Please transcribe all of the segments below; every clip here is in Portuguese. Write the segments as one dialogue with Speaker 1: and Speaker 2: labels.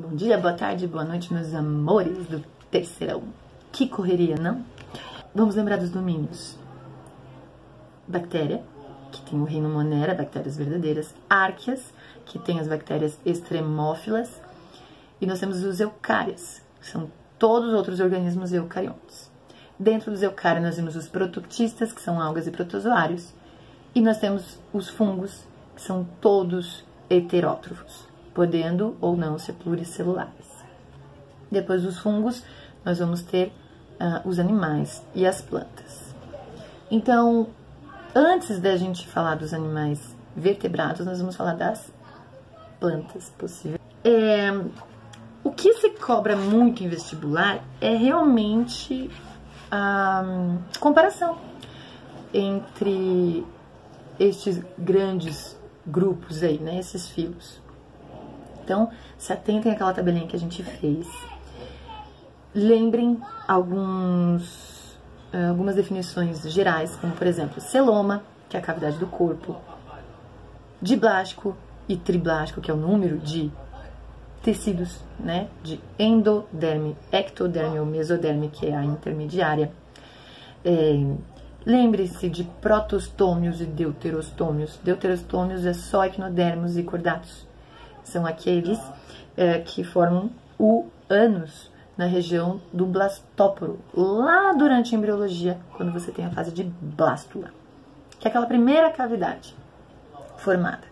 Speaker 1: Bom dia, boa tarde, boa noite, meus amores do terceirão. Que correria, não? Vamos lembrar dos domínios. Bactéria, que tem o reino Monera, bactérias verdadeiras. Árqueas, que tem as bactérias extremófilas. E nós temos os eucárias, que são todos os outros organismos eucariontes. Dentro dos eucários nós temos os prototistas, que são algas e protozoários. E nós temos os fungos, que são todos heterótrofos, podendo ou não ser pluricelulares. Depois dos fungos, nós vamos ter os animais e as plantas. Então, antes da gente falar dos animais vertebrados, nós vamos falar das plantas possíveis. O que se cobra muito em vestibular é realmente a comparação entre estes grandes grupos aí, né, esses filos. Então, se atentem àquela tabelinha que a gente fez. Lembrem algumas definições gerais, como por exemplo, celoma, que é a cavidade do corpo, diblástico e triblástico, que é o número de tecidos, né, de endoderme, ectoderme ou mesoderme, que é a intermediária. Lembre-se de protostômios e deuterostômios. Deuterostômios é só equinodermos e cordatos. São aqueles que formam o ânus na região do blastóporo, lá durante a embriologia, quando você tem a fase de blástula, que é aquela primeira cavidade formada.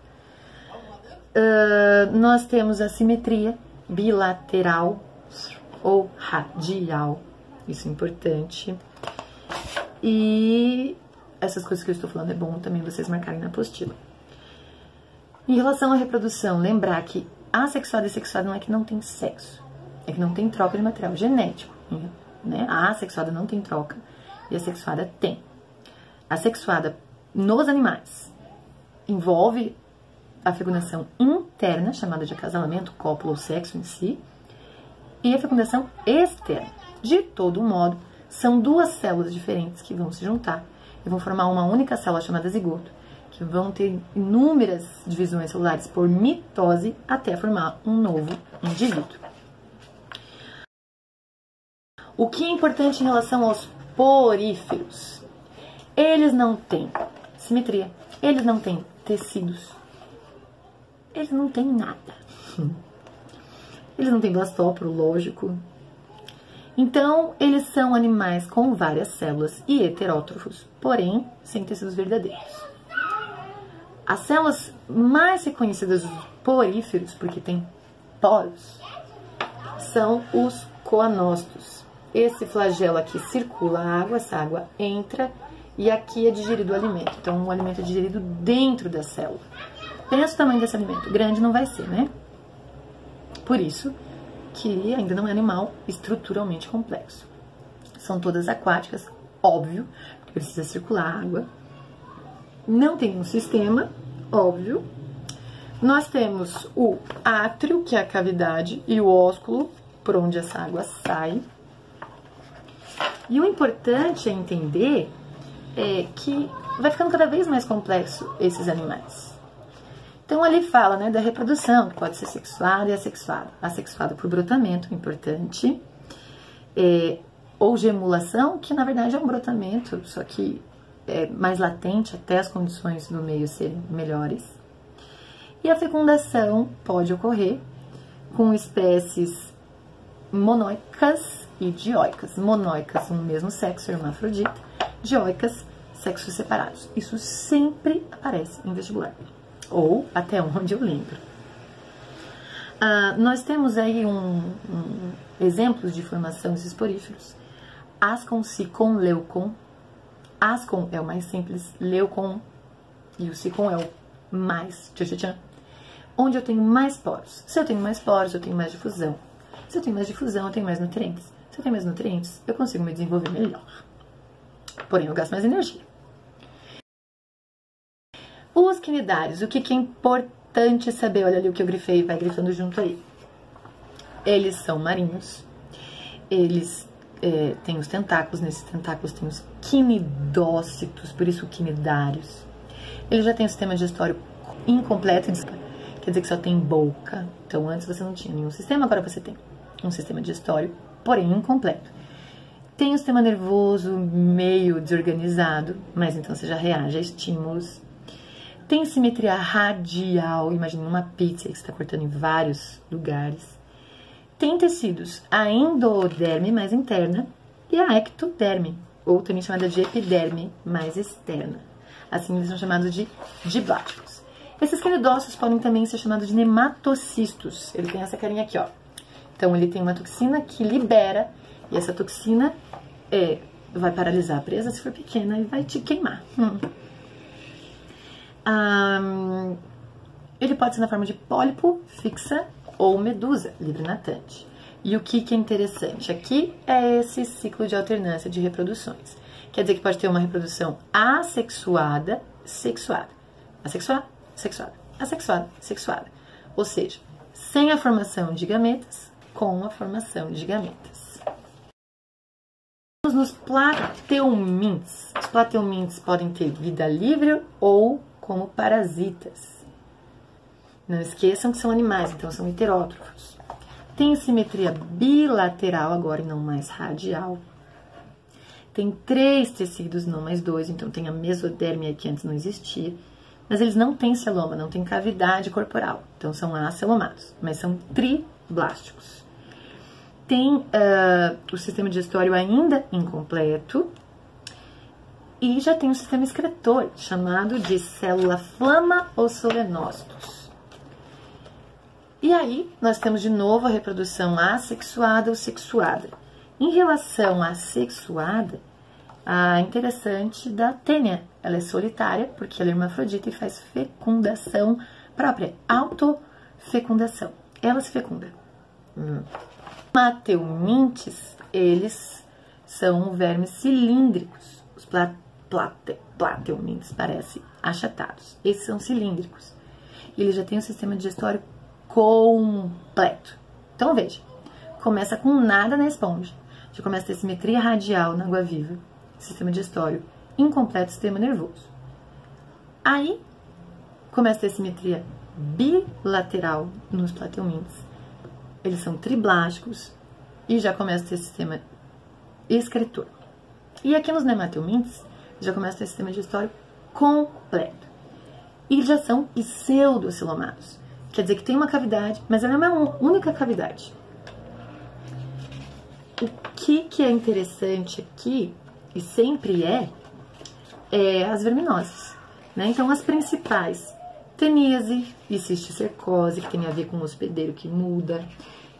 Speaker 1: Nós temos a simetria bilateral ou radial, isso é importante. E essas coisas que eu estou falando é bom também vocês marcarem na apostila. Em relação à reprodução, lembrar que assexuada e sexuada não é que não tem sexo, é que não tem troca de material genético, né? A assexuada não tem troca e a sexuada tem. A sexuada nos animais envolve a fecundação interna, chamada de acasalamento, cópula ou sexo em si, e a fecundação externa. De todo modo, são duas células diferentes que vão se juntar e vão formar uma única célula chamada zigoto, que vão ter inúmeras divisões celulares por mitose até formar um novo indivíduo. O que é importante em relação aos poríferos? Eles não têm simetria, eles não têm tecidos, eles não têm nada. Eles não têm blastóporo, lógico. Então, eles são animais com várias células e heterótrofos, porém, sem tecidos verdadeiros. As células mais reconhecidas dos poríferos, porque tem poros, são os coanócitos. Esse flagelo aqui circula a água, essa água entra e aqui é digerido o alimento. Então, o alimento é digerido dentro da célula. Pensa o tamanho desse alimento, grande não vai ser, né? Por isso que ainda não é animal estruturalmente complexo. São todas aquáticas, óbvio, porque precisa circular água. Não tem um sistema, óbvio. Nós temos o átrio, que é a cavidade, e o ósculo, por onde essa água sai. E o importante é entender que vai ficando cada vez mais complexo esses animais. Então, ali fala, né, da reprodução, que pode ser sexuada e assexuada. Assexuada por brotamento, importante. Ou gemulação, que na verdade é um brotamento, só que é mais latente até as condições do meio serem melhores. E a fecundação pode ocorrer com espécies monóicas e dioicas. Monóicas, um mesmo sexo, hermafrodita. Dioicas, sexos separados. Isso sempre aparece em vestibular. Ou até onde eu lembro. Nós temos aí exemplos de formação desses poríferos. Ascon, sicon, leucon. Ascon é o mais simples, leucon e o sicon é o mais tchan. Onde eu tenho mais poros. Se eu tenho mais poros, eu tenho mais difusão. Se eu tenho mais difusão, eu tenho mais nutrientes. Se eu tenho mais nutrientes, eu consigo me desenvolver melhor. Porém, eu gasto mais energia. Os quinidários, o que é importante saber? Olha ali o que eu grifei, vai grifando junto aí. Eles são marinhos, eles têm os tentáculos, nesses tentáculos tem os quinidócitos, por isso quinidários. Eles já têm um sistema digestório incompleto, quer dizer que só tem boca. Então antes você não tinha nenhum sistema, agora você tem um sistema digestório, porém incompleto. Tem um sistema nervoso meio desorganizado, mas então você já reage a estímulos. Tem simetria radial, imagine uma pizza que você está cortando em vários lugares. Tem tecidos, a endoderme mais interna e a ectoderme, ou também chamada de epiderme mais externa. Assim eles são chamados de diblásticos. Esses queridócitos podem também ser chamados de nematocistos. Ele tem essa carinha aqui, ó. Então ele tem uma toxina que libera, e essa toxina vai paralisar a presa se for pequena e vai te queimar. Ele pode ser na forma de pólipo, fixa ou medusa, livre natante. E o que é interessante aqui é esse ciclo de alternância de reproduções. Quer dizer que pode ter uma reprodução assexuada, sexuada, assexuada, sexuada, assexuada, sexuada. Ou seja, sem a formação de gametas, com a formação de gametas. Nos plateumintes. Os plateumintes podem ter vida livre ou como parasitas. Não esqueçam que são animais, então são heterótrofos. Tem simetria bilateral agora e não mais radial. Tem 3 tecidos, não mais 2, então tem a mesoderme que antes não existia. Mas eles não têm celoma, não têm cavidade corporal, então são acelomados, mas são triblásticos. Tem o sistema digestório ainda incompleto e já tem um sistema excretor, chamado de célula flama ou solenócitos. E aí, nós temos de novo a reprodução assexuada ou sexuada. Em relação à sexuada, a interessante da tênia, ela é solitária, porque ela é hermafrodita e faz fecundação própria, autofecundação. Ela se fecunda. Plateumintes, eles são vermes cilíndricos. Os plateumintes parecem achatados. Esses são cilíndricos. E eles já têm um sistema digestório completo. Então, veja, começa com nada na esponja, já começa a ter simetria radial na água-viva, sistema digestório incompleto, sistema nervoso. Aí, começa a ter simetria bilateral nos plateumintes, eles são triblásticos e já começa a ter sistema excretor. E aqui nos nemateumintes, já começa a ter sistema digestório completo. E já são pseudocelomados. Quer dizer que tem uma cavidade, mas ela é uma única cavidade. O que é interessante aqui, e sempre é as verminoses. Né? Então, as principais, teníase e cisticercose, que tem a ver com o hospedeiro que muda,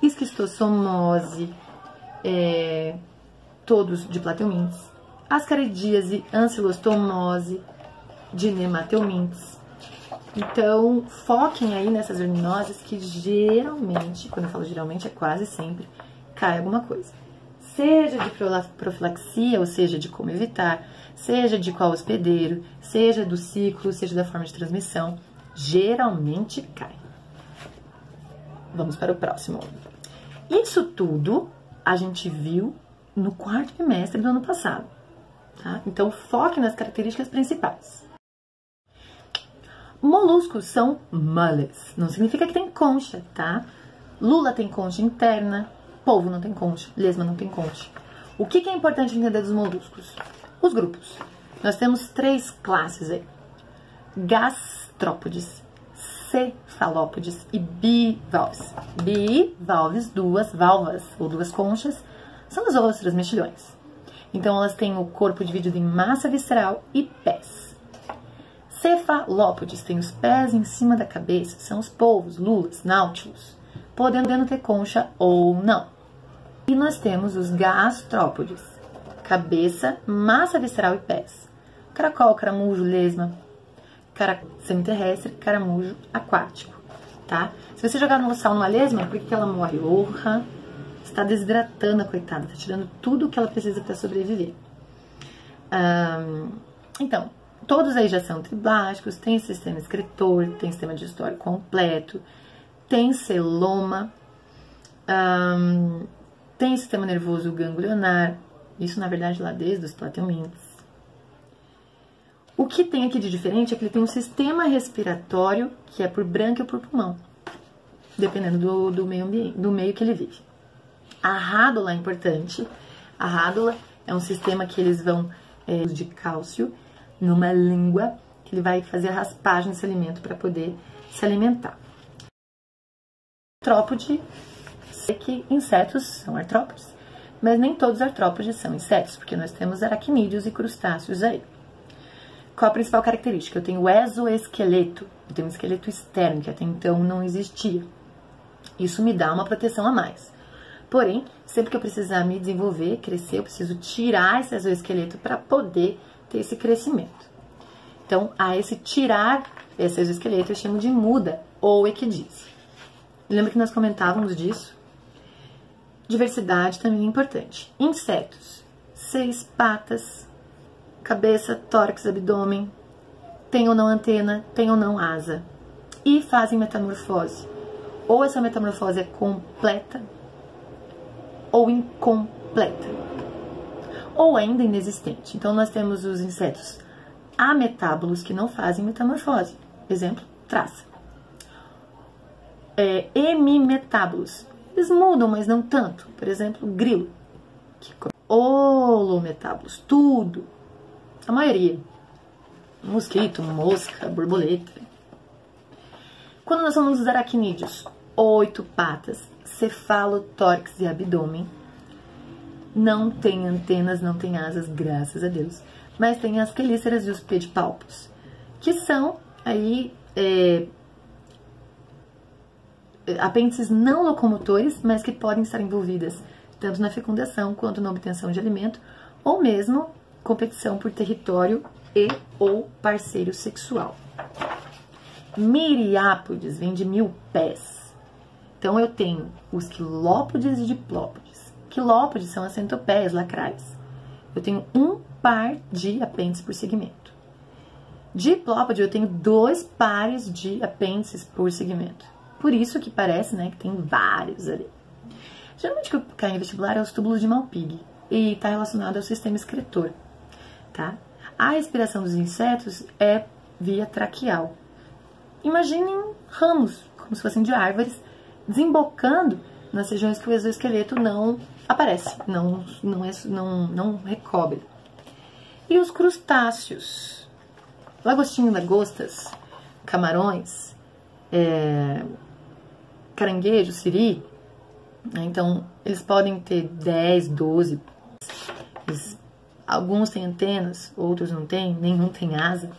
Speaker 1: esquistossomose, todos de plateumintes, ascaridíase, ancilostomose, de nemateumintes. Então, foquem aí nessas verminoses que geralmente, quando eu falo geralmente, é quase sempre, cai alguma coisa. Seja de profilaxia, ou seja, de como evitar, seja de qual hospedeiro, seja do ciclo, seja da forma de transmissão, geralmente cai. Vamos para o próximo. Isso tudo a gente viu no 4º trimestre do ano passado. Tá? Então, foque nas características principais. Moluscos são moles, não significa que tem concha, tá? Lula tem concha interna, polvo não tem concha, lesma não tem concha. O que é importante entender dos moluscos? Os grupos. Nós temos 3 classes aí. Gastrópodes, cefalópodes e bivalves. Bivalves, 2 valvas ou 2 conchas, são as ostras, mexilhões. Então, elas têm o corpo dividido em massa visceral e pés. Cefalópodes tem os pés em cima da cabeça, são os polvos, lulas, náutilos, podendo ter concha ou não. E nós temos os gastrópodes, cabeça, massa visceral e pés. Caracol, caramujo, lesma, semiterrestre, caramujo aquático, tá? Se você jogar no sal numa lesma, por que ela morre? Orra, está desidratando a coitada, está tirando tudo o que ela precisa para sobreviver. Então, todos aí já são triblásticos, tem sistema excretor, tem sistema digestório completo, tem celoma, tem sistema nervoso ganglionar, isso na verdade lá desde os plateumintes. O que tem aqui de diferente é que ele tem um sistema respiratório que é por brânquio ou por pulmão, dependendo do meio ambiente, do meio que ele vive. A rádula é importante. A rádula é um sistema que eles vão de cálcio numa língua que ele vai fazer a raspagem desse alimento para poder se alimentar. Artrópode, sei que insetos são artrópodes, mas nem todos os artrópodes são insetos, porque nós temos aracnídeos e crustáceos aí. Qual a principal característica? Eu tenho o exoesqueleto, eu tenho um esqueleto externo, que até então não existia. Isso me dá uma proteção a mais. Porém, sempre que eu precisar me desenvolver, crescer, eu preciso tirar esse exoesqueleto para poder ter esse crescimento. Então, a esse tirar esse exoesqueleto eu chamo de muda ou equidise. Lembra que nós comentávamos disso? Diversidade também é importante. Insetos, 6 patas, cabeça, tórax, abdômen, tem ou não antena, tem ou não asa, e fazem metamorfose. Ou essa metamorfose é completa, ou incompleta, ou ainda inexistente. Então, nós temos os insetos ametábulos que não fazem metamorfose. Exemplo, traça. Hemimetábulos. Eles mudam, mas não tanto. Por exemplo, grilo. Holometábulos. Tudo. A maioria. Mosquito, mosca, borboleta. Quando nós falamos dos aracnídeos, 8 patas, cefalotórax e abdômen, não tem antenas, não tem asas, graças a Deus, mas tem as quelíceras e os pedipalpos, que são aí apêndices não locomotores, mas que podem estar envolvidas tanto na fecundação quanto na obtenção de alimento, ou mesmo competição por território e ou parceiro sexual. Miriápodes vem de 1000 pés. Então, eu tenho os quilópodes e diplópodes. Quilópodes são as centopeias lacrais. Eu tenho um par de apêndices por segmento. Diplópode, eu tenho 2 pares de apêndices por segmento. Por isso que parece, né, que tem vários ali. Geralmente, o que cai em vestibular é os túbulos de Malpighi. E está relacionado ao sistema excretor, tá? A respiração dos insetos é via traqueal. Imaginem ramos, como se fossem de árvores, desembocando nas regiões que o exoesqueleto não aparece, não recobre. E os crustáceos, lagostinho, lagostas, camarões, caranguejo, siri, né? Então eles podem ter 10, 12, alguns têm antenas, outros não têm, nenhum tem asa.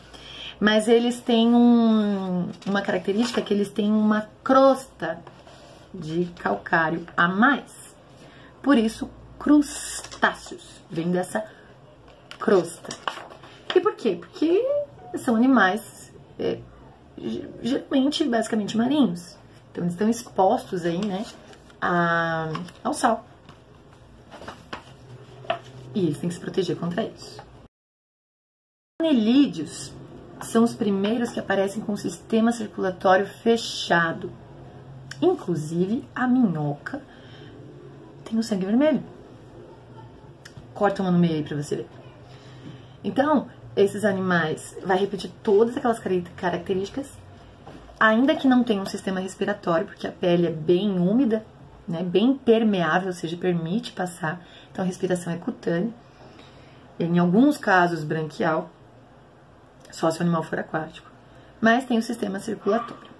Speaker 1: Mas eles têm uma característica que eles têm uma crosta de calcário a mais. Por isso, crustáceos vem dessa crosta. E por quê? Porque são animais geralmente, basicamente marinhos. Então, eles estão expostos aí, né, ao sal. E eles têm que se proteger contra isso. Anelídeos são os primeiros que aparecem com o sistema circulatório fechado. Inclusive, a minhoca tem o sangue vermelho. Corta uma no meio aí pra você ver. Então, esses animais vai repetir todas aquelas características, ainda que não tenham um sistema respiratório, porque a pele é bem úmida, né, bem permeável, ou seja, permite passar. Então, a respiração é cutânea. Em alguns casos, branquial, só se o animal for aquático, mas tem o sistema circulatório.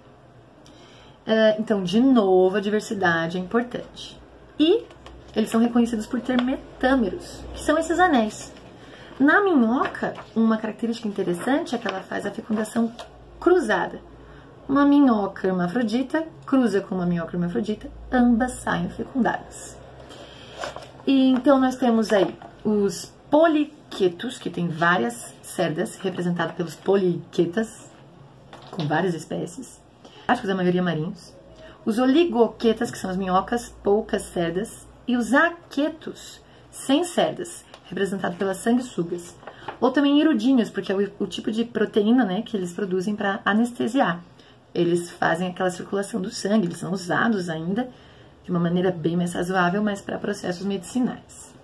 Speaker 1: Então, de novo, a diversidade é importante. E eles são reconhecidos por ter metâmeros, que são esses anéis. Na minhoca, uma característica interessante é que ela faz a fecundação cruzada. Uma minhoca hermafrodita cruza com uma minhoca hermafrodita, ambas saem fecundadas. E então, nós temos aí os poliquetos, que tem várias cerdas, representado pelos poliquetas, com várias espécies, a maioria marinhos. Os oligoquetas, que são as minhocas, poucas cerdas, e os aquetos, sem cerdas, representado pelas sanguessugas. Ou também irudíneos, porque é o tipo de proteína, né, que eles produzem para anestesiar. Eles fazem aquela circulação do sangue, eles são usados ainda de uma maneira bem mais razoável, mas para processos medicinais.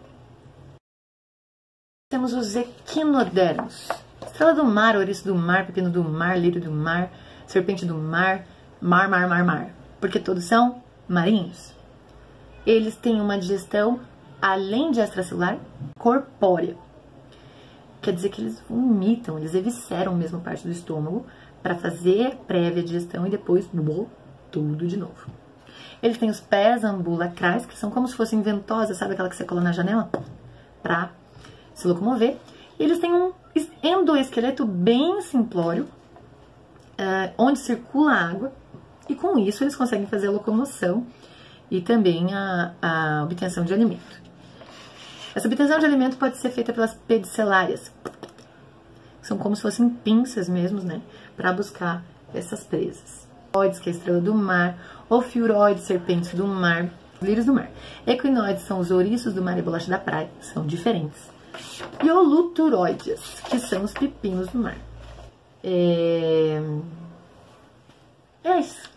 Speaker 1: Temos os equinodermos, Estrela do mar, ouriço do mar, pepino do mar, lírio do mar, serpente do mar, mar. Porque todos são marinhos. Eles têm uma digestão, além de extracelular, corpórea. Quer dizer que eles vomitam, eles evisceram mesmo parte do estômago para fazer prévia digestão e depois tudo de novo. Eles têm os pés ambulacrais, que são como se fossem ventosas, sabe aquela que você cola na janela? Para se locomover. E eles têm um endoesqueleto bem simplório, onde circula água, e com isso eles conseguem fazer a locomoção e também a obtenção de alimento. Essa obtenção de alimento pode ser feita pelas pedicelárias, que são como se fossem pinças mesmo, né, para buscar essas presas. Oides, que é a estrela do mar, ofiuroides, serpentes do mar, lírios do mar. Equinoides são os ouriços do mar e bolacha da praia, são diferentes. E holuturoides, que são os pepinos do mar. É isso.